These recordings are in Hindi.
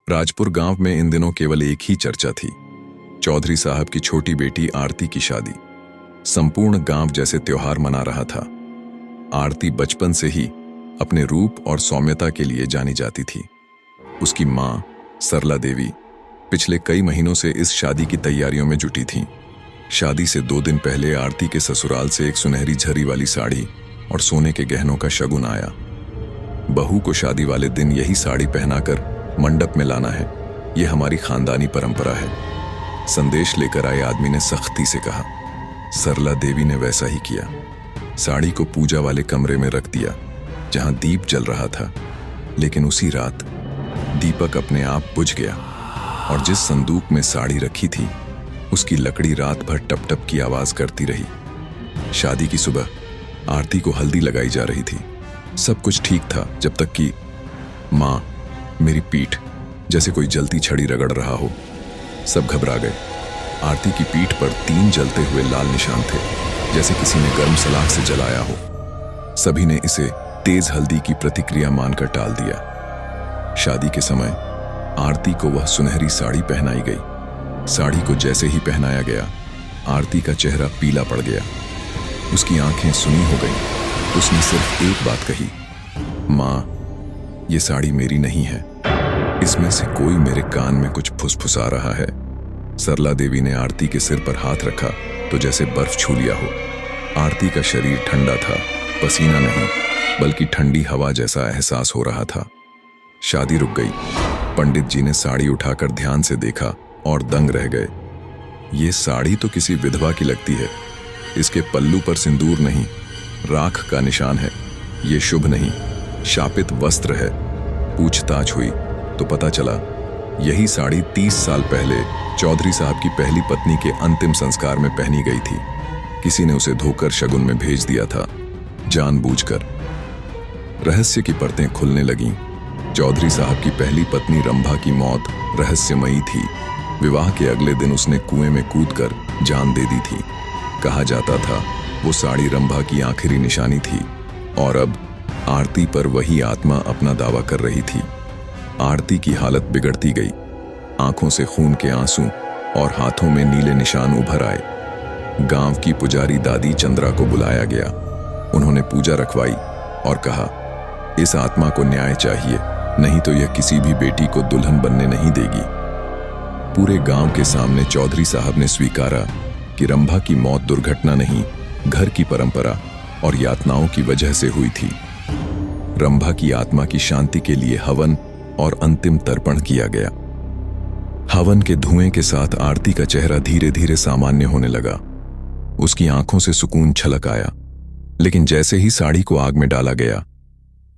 राजपुर गांव में इन दिनों केवल एक ही चर्चा थी, चौधरी साहब की छोटी बेटी आरती की शादी। संपूर्ण गांव जैसे त्योहार मना रहा था। आरती बचपन से ही अपने रूप और सौम्यता के लिए जानी जाती थी। उसकी मां सरला देवी पिछले कई महीनों से इस शादी की तैयारियों में जुटी थीं। शादी से 2 दिन पहले आरती के ससुराल से एक सुनहरी झरी वाली साड़ी और सोने के गहनों का शगुन आया। बहू को शादी वाले दिन यही साड़ी पहनाकर मंडप में लाना है, यह हमारी खानदानी परंपरा है, संदेश लेकर आए आदमी ने सख्ती से कहा। सरला देवी ने वैसा ही किया। साड़ी को पूजा वाले कमरे में रख दिया जहां दीप जल रहा था। लेकिन उसी रात दीपक अपने आप बुझ गया और जिस संदूक में साड़ी रखी थी उसकी लकड़ी रात भर टप टप की आवाज करती रही। शादी की सुबह आरती को हल्दी लगाई जा रही थी। सब कुछ ठीक था जब तक कि मां, मेरी पीठ, जैसे कोई जलती छड़ी रगड़ रहा हो। सब घबरा गए। आरती की पीठ पर 3 जलते हुए लाल निशान थे, जैसे किसी ने गर्म सलाख से जलाया हो। सभी ने इसे तेज हल्दी की प्रतिक्रिया मानकर टाल दिया। शादी के समय आरती को वह सुनहरी साड़ी पहनाई गई। साड़ी को जैसे ही पहनाया गया, आरती का चेहरा पीला पड़ गया। उसकी आंखें सुनी हो गईं। उसने सिर्फ एक बात कही, मां, ये साड़ी मेरी नहीं है, इसमें से कोई मेरे कान में कुछ फुसफुसा रहा है। सरला देवी ने आरती के सिर पर हाथ रखा तो जैसे बर्फ छू लिया हो। आरती का शरीर ठंडा था, पसीना नहीं बल्कि ठंडी हवा जैसा एहसास हो रहा था। शादी रुक गई। पंडित जी ने साड़ी उठाकर ध्यान से देखा और दंग रह गए। ये साड़ी तो किसी विधवा की लगती है। इसके पल्लू पर सिंदूर नहीं, राख का निशान है। ये शुभ नहीं, शापित वस्त्र है। पूछताछ हुई तो पता चला यही साड़ी 30 साल पहले चौधरी साहब की पहली पत्नी के अंतिम संस्कार में पहनी गई थी। किसी ने उसे धोकर शगुन में भेज दिया था, जानबूझकर। रहस्य की परतें खुलने लगीं। चौधरी साहब की पहली पत्नी रंभा की मौत रहस्यमयी थी। विवाह के अगले दिन उसने कुएं में कूदकर जान दे दी थी। कहा जाता था वो साड़ी रंभा की आखिरी निशानी थी और अब आरती पर वही आत्मा अपना दावा कर रही थी। आरती की हालत बिगड़ती गई। आंखों से खून के आंसू और हाथों में नीले निशान उभर आए। गांव की पुजारी दादी चंद्रा को बुलाया गया। उन्होंने पूजा रखवाई और कहा, इस आत्मा को न्याय चाहिए, नहीं तो यह किसी भी बेटी को दुल्हन बनने नहीं देगी। पूरे गांव के सामने चौधरी साहब ने स्वीकारा कि रंभा की मौत दुर्घटना नहीं, घर की परंपरा और यातनाओं की वजह से हुई थी। रंभा की आत्मा की शांति के लिए हवन और अंतिम तर्पण किया गया। हवन के धुएं के साथ आरती का चेहरा धीरे धीरे सामान्य होने लगा। उसकी आंखों से सुकून छलक आया। लेकिन जैसे ही साड़ी को आग में डाला गया,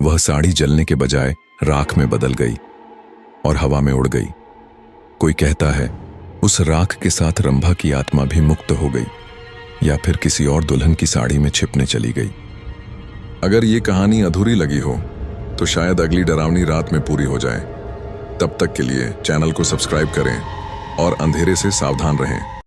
वह साड़ी जलने के बजाय राख में बदल गई और हवा में उड़ गई। कोई कहता है उस राख के साथ रंभा की आत्मा भी मुक्त हो गई या फिर किसी और दुल्हन की साड़ी में छिपने चली गई। अगर ये कहानी अधूरी लगी हो तो शायद अगली डरावनी रात में पूरी हो जाए। तब तक के लिए चैनल को सब्सक्राइब करें और अंधेरे से सावधान रहें।